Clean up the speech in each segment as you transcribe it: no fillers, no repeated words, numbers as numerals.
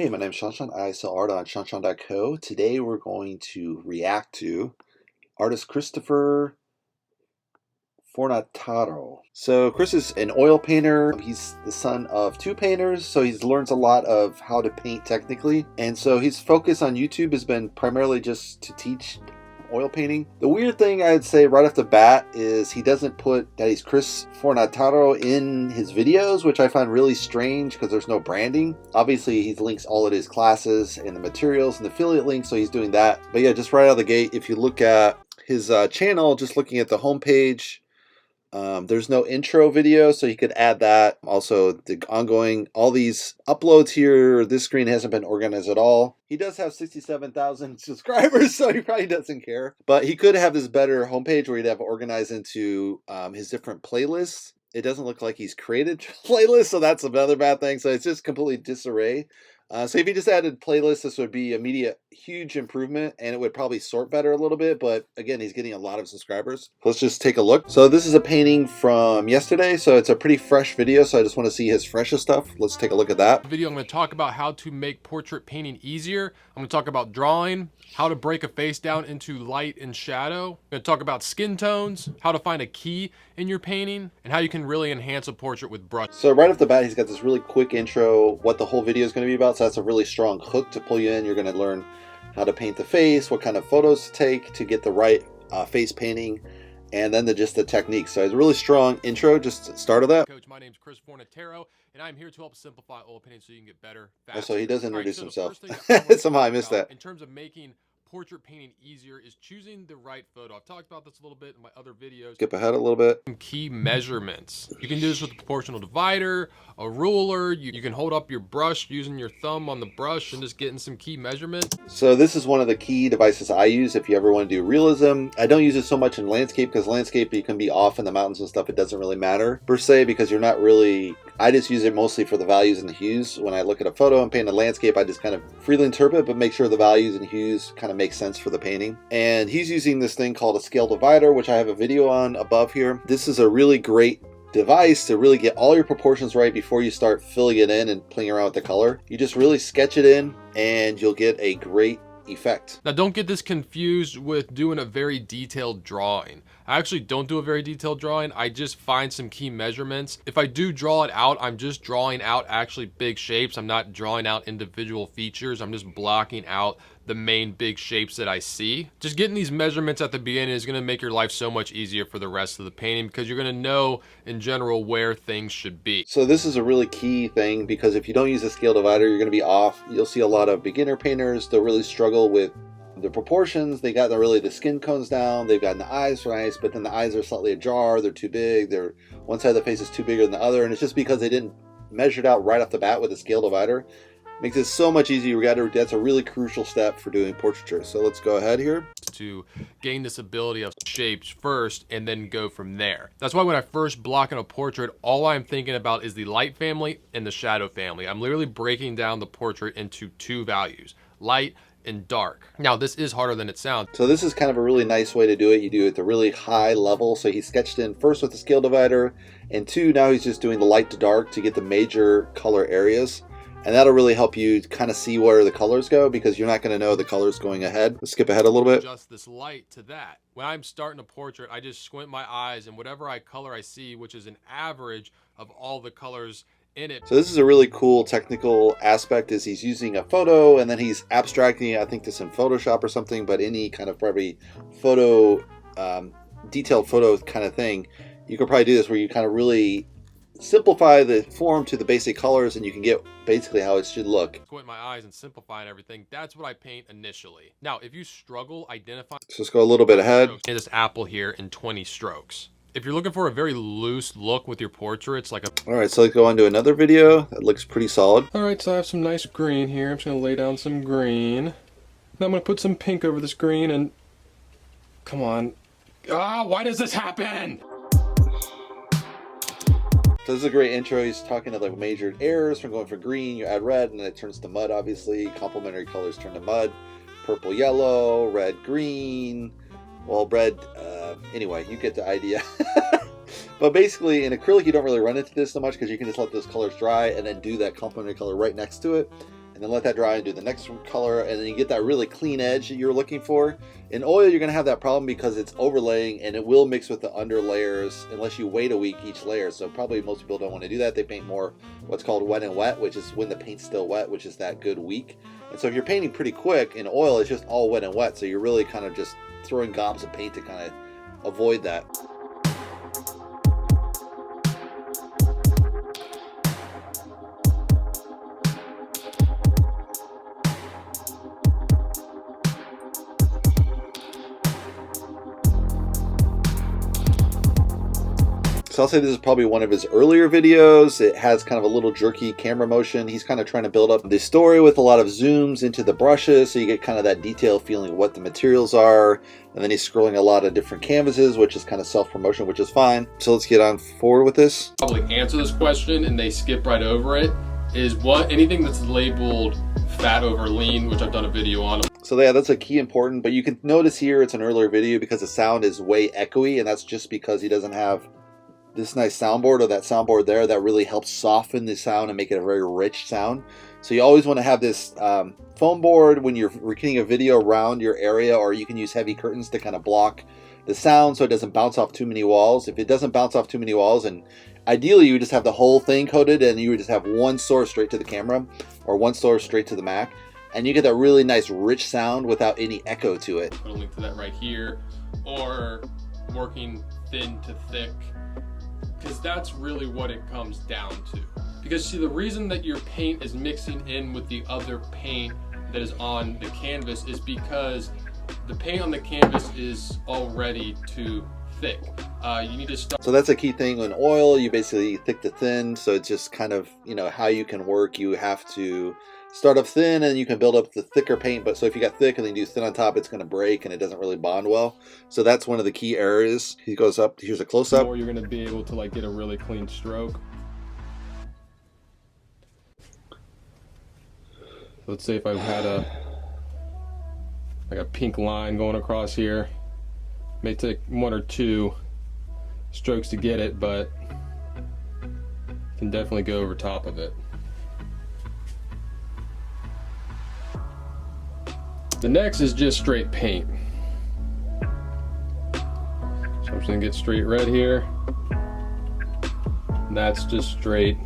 Hey, my name's shawnshawn. I sell art on shawnshawn.co. Today we're going to react to artist Christopher Fornataro. So Chris is an oil painter. He's the son of two painters, so he learns a lot of how to paint technically. And so his focus on YouTube has been primarily just to teach oil painting. The weird thing I'd say right off the bat is he doesn't put that he's Chris Fornataro in his videos, which I find really strange because there's no branding. Obviously he links all of his classes and the materials and the affiliate links, so he's doing that. But yeah, just right out of the gate, if you look at his channel, just looking at the homepage, there's no intro video, so you could add that. Also, the ongoing, all these uploads here, this screen hasn't been organized at all. He does have 67,000 subscribers, so he probably doesn't care. But he could have this better homepage where he'd have organized into his different playlists. It doesn't look like he's created playlists, so that's another bad thing. So it's just completely disarray. So if he just added playlists, this would be immediate huge improvement, and it would probably sort better a little bit. But again, he's getting a lot of subscribers. Let's just take a look. So this is a painting from yesterday, so it's a pretty fresh video. So I just want to see his freshest stuff. Let's take a look at that. Video, I'm going to talk about how to make portrait painting easier. I'm going to talk about drawing, how to break a face down into light and shadow. I'm going to talk about skin tones, how to find a key in your painting, and how you can really enhance a portrait with brush. So right off the bat, he's got this really quick intro, what the whole video is going to be about. So that's a really strong hook to pull you in. You're going to learn how to paint the face, what kind of photos to take to get the right face painting, and then just the technique. So it's a really strong intro, just to start of that. Coach, my name's Chris Fornataro, and I'm here to help simplify oil painting so you can get better, faster. So he does introduce himself. Somehow I missed that. In terms of making portrait painting easier is choosing the right photo. I've talked about this a little bit in my other videos. Skip ahead a little bit. Some key measurements. You can do this with a proportional divider, a ruler. You can hold up your brush using your thumb on the brush and just getting some key measurements. So this is one of the key devices I use if you ever want to do realism. I don't use it so much in landscape because landscape you can be off in the mountains and stuff. It doesn't really matter per se because you're not really, I just use it mostly for the values and the hues. When I look at a photo and paint a landscape, I just kind of freely interpret but make sure the values and hues kind of make sense for the painting. And he's using this thing called a scale divider, which I have a video on above here. This is a really great device to really get all your proportions right before you start filling it in and playing around with the color. You just really sketch it in and you'll get a great effect. Now don't get this confused with doing a very detailed drawing. I actually don't do a very detailed drawing. I just find some key measurements. If I do draw it out, I'm just drawing out actually big shapes. I'm not drawing out individual features. I'm just blocking out the main big shapes that I see. Just getting these measurements at the beginning is going to make your life so much easier for the rest of the painting because you're going to know in general where things should be. So this is a really key thing because if you don't use a scale divider, you're going to be off. You'll see a lot of beginner painters, they'll really struggle with the proportions. They got the skin cones down, they've gotten the eyes nice, but then the eyes are slightly ajar, they're too big, they're one side of the face is too bigger than the other, and it's just because they didn't measure it out right off the bat with a scale divider. Makes it so much easier. That's a really crucial step for doing portraiture. So let's go ahead here. To gain this ability of shapes first and then go from there. That's why when I first block in a portrait, all I'm thinking about is the light family and the shadow family. I'm literally breaking down the portrait into two values, light and dark. Now this is harder than it sounds. So this is kind of a really nice way to do it. You do it at the really high level. So he sketched in first with the scale divider, and two, now he's just doing the light to dark to get the major color areas. And that'll really help you kind of see where the colors go because you're not going to know the colors going ahead. Let's skip ahead a little bit. Adjust this light to that. When I'm starting a portrait, I just squint my eyes and whatever color I see, which is an average of all the colors in it. So this is a really cool technical aspect is he's using a photo and then he's abstracting, I think this in Photoshop or something, but any kind of probably photo, detailed photo kind of thing. You could probably do this where you kind of really simplify the form to the basic colors and you can get basically how it should look. Squint my eyes and simplifying everything. That's what I paint initially. Now, if you struggle identifying, so let's go a little bit ahead. This apple here in 20 strokes. If you're looking for a very loose look with your portraits, like a... All right, so let's go on to another video. That looks pretty solid. All right, so I have some nice green here. I'm just gonna lay down some green. Now I'm gonna put some pink over this green and, come on. Ah, why does this happen? So this is a great intro. He's talking to like major errors from going for green, you add red, and then it turns to mud, obviously. Complementary colors turn to mud. Purple, yellow, red, green. Well, red, anyway, you get the idea. But basically, in acrylic, you don't really run into this so much because you can just let those colors dry and then do that complementary color right next to it. And and then let that dry and do the next color, and then you get that really clean edge that you're looking for. In oil, you're going to have that problem because it's overlaying, and it will mix with the under layers unless you wait a week each layer. So probably most people don't want to do that. They paint more what's called wet and wet, which is when the paint's still wet, which is that good week. And so if you're painting pretty quick, in oil, it's just all wet and wet. So you're really kind of just throwing gobs of paint to kind of avoid that. So I'll say this is probably one of his earlier videos. It has kind of a little jerky camera motion. He's kind of trying to build up the story with a lot of zooms into the brushes, so you get kind of that detailed feeling of what the materials are. And then he's scrolling a lot of different canvases, which is kind of self-promotion, which is fine. So let's get on forward with this. Probably answer this question and they skip right over it. Is anything that's labeled fat over lean, which I've done a video on. So yeah, that's a key important, but you can notice here it's an earlier video because the sound is way echoey, and that's just because he doesn't have this nice soundboard or that soundboard there that really helps soften the sound and make it a very rich sound. So you always want to have this foam board when you're recording a video around your area, or you can use heavy curtains to kind of block the sound so it doesn't bounce off too many walls. If it doesn't bounce off too many walls, and ideally you would just have the whole thing coated and you would just have one source straight to the camera or one source straight to the Mac, and you get that really nice rich sound without any echo to it. Put a link to that right here, or working thin to thick, because that's really what it comes down to. Because see, the reason that your paint is mixing in with the other paint that is on the canvas is because the paint on the canvas is already too thick. You need to start. So that's a key thing in oil. You basically thick to thin. So it's just kind of, you know, how you can work. You have to start up thin and you can build up the thicker paint. But so if you got thick and then you do thin on top, it's going to break and it doesn't really bond well. So that's one of the key areas. He goes up, here's a close-up. Or you're going to be able to like get a really clean stroke. Let's say if I had a pink line going across here, may take one or two strokes to get it, but can definitely go over top of it. The next is just straight paint. So I'm just gonna get straight red here. And that's just straight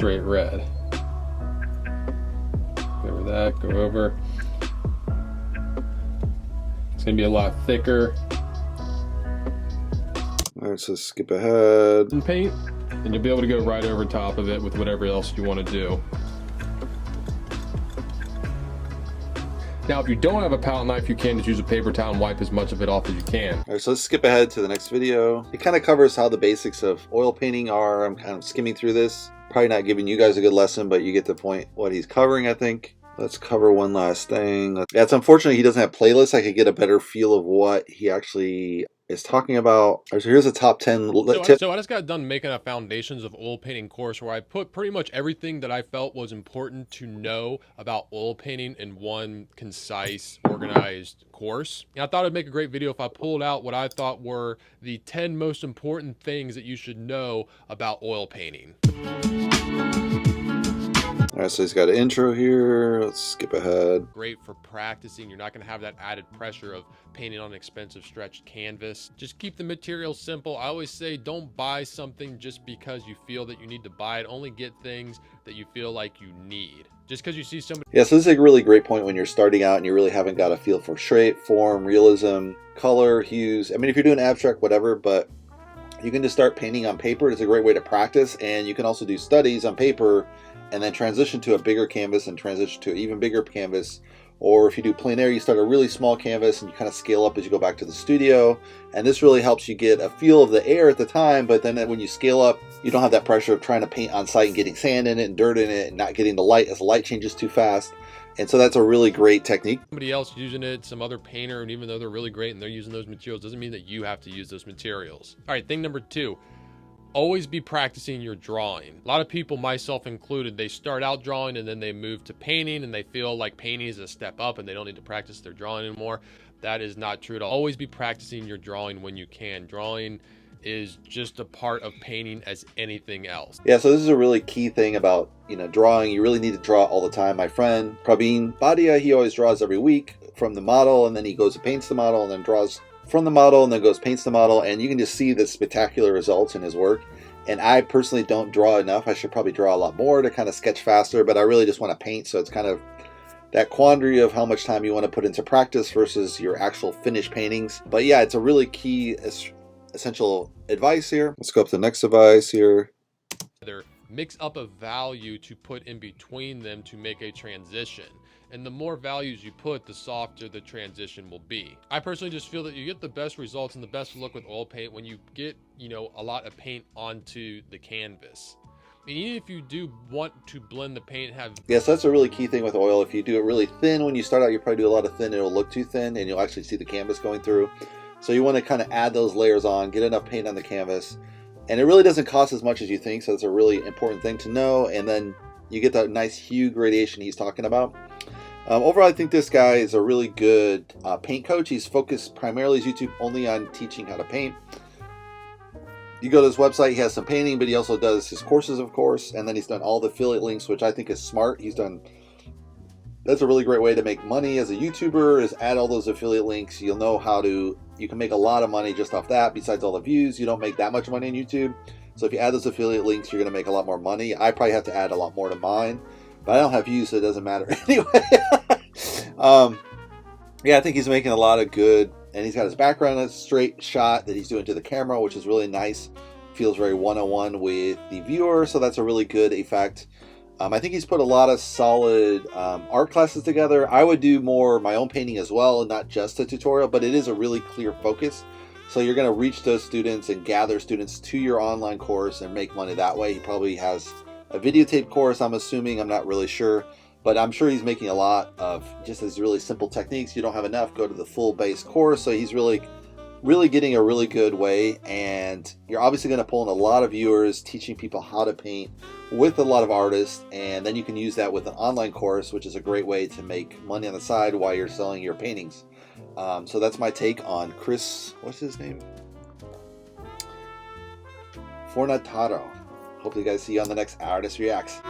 red. Go over that, go over. It's gonna be a lot thicker. All right, so skip ahead. And paint, and you'll be able to go right over top of it with whatever else you want to do. Now, if you don't have a palette knife, you can just use a paper towel and wipe as much of it off as you can. All right, so let's skip ahead to the next video. It kind of covers how the basics of oil painting are. I'm kind of skimming through this. Probably not giving you guys a good lesson, but you get the point what he's covering, I think. Let's cover one last thing. Yeah, it's unfortunate he doesn't have playlists. I could get a better feel of what he actually is talking about. So here's a top 10 tips. So I just got done making a foundations of oil painting course where I put pretty much everything that I felt was important to know about oil painting in one concise, organized course. And I thought it'd make a great video if I pulled out what I thought were the 10 most important things that you should know about oil painting. All right, so he's got an intro here. Let's skip ahead. Great for practicing. You're not going to have that added pressure of painting on an expensive stretched canvas. Just keep the material simple. I always say don't buy something just because you feel that you need to buy it. Only get things that you feel like you need. Just because you see somebody. Yeah, so this is a really great point when you're starting out and you really haven't got a feel for shape, form, realism, color, hues. I mean, if you're doing abstract, whatever, but you can just start painting on paper. It's a great way to practice, and you can also do studies on paper and then transition to a bigger canvas and transition to an even bigger canvas. Or if you do plein air, you start a really small canvas and you kind of scale up as you go back to the studio. And this really helps you get a feel of the air at the time, but then when you scale up, you don't have that pressure of trying to paint on site and getting sand in it and dirt in it and not getting the light as the light changes too fast. And so that's a really great technique. Somebody else using it, some other painter, and even though they're really great and they're using those materials, doesn't mean that you have to use those materials. All right, thing number 2. Always be practicing your drawing. A lot of people, myself included, they start out drawing and then they move to painting and they feel like painting is a step up and they don't need to practice their drawing anymore. That is not true at all. Always be practicing your drawing when you can. Drawing is just a part of painting as anything else. Yeah, so this is a really key thing about, drawing. You really need to draw all the time. My friend Praveen Badia, he always draws every week from the model, and then he goes and paints the model, and then draws from the model, and then goes paints the model, and you can just see the spectacular results in his work. And I personally don't draw enough. I should probably draw a lot more to kind of sketch faster, but I really just want to paint, so it's kind of that quandary of how much time you want to put into practice versus your actual finished paintings. But yeah, it's a really key essential advice here. Let's go up to the next device here. Mix up a value to put in between them to make a transition. And the more values you put, the softer the transition will be. I personally just feel that you get the best results and the best look with oil paint when you get, a lot of paint onto the canvas. And even if you do want to blend the paint, Yes, that's a really key thing with oil. If you do it really thin when you start out, you probably do a lot of thin, it'll look too thin, and you'll actually see the canvas going through. So you want to kind of add those layers on, get enough paint on the canvas, and it really doesn't cost as much as you think, so it's a really important thing to know. And then you get that nice hue gradation he's talking about. Overall, I think this guy is a really good paint coach. He's focused primarily his YouTube only on teaching how to paint. You go to his website, he has some painting, but he also does his courses, of course, and then he's done all the affiliate links, which I think is smart. That's a really great way to make money as a YouTuber, is add all those affiliate links. You'll know you can make a lot of money just off that. Besides all the views, you don't make that much money on YouTube. So if you add those affiliate links, you're going to make a lot more money. I probably have to add a lot more to mine, but I don't have views, so it doesn't matter anyway. Yeah, I think he's making a lot of good, and he's got his background as a straight shot that he's doing to the camera, which is really nice. Feels very one-on-one with the viewer, so that's a really good effect. I think he's put a lot of solid art classes together. I would do more my own painting as well, not just a tutorial, but it is a really clear focus. So you're going to reach those students and gather students to your online course and make money that way. He probably has a videotape course, I'm assuming. I'm not really sure. But I'm sure he's making a lot of just these really simple techniques. You don't have enough, go to the full base course. So he's really getting a really good way. And you're obviously going to pull in a lot of viewers, teaching people how to paint with a lot of artists. And then you can use that with an online course, which is a great way to make money on the side while you're selling your paintings. So that's my take on Chris, what's his name? Fornataro. Hopefully you guys see you on the next Artist Reacts.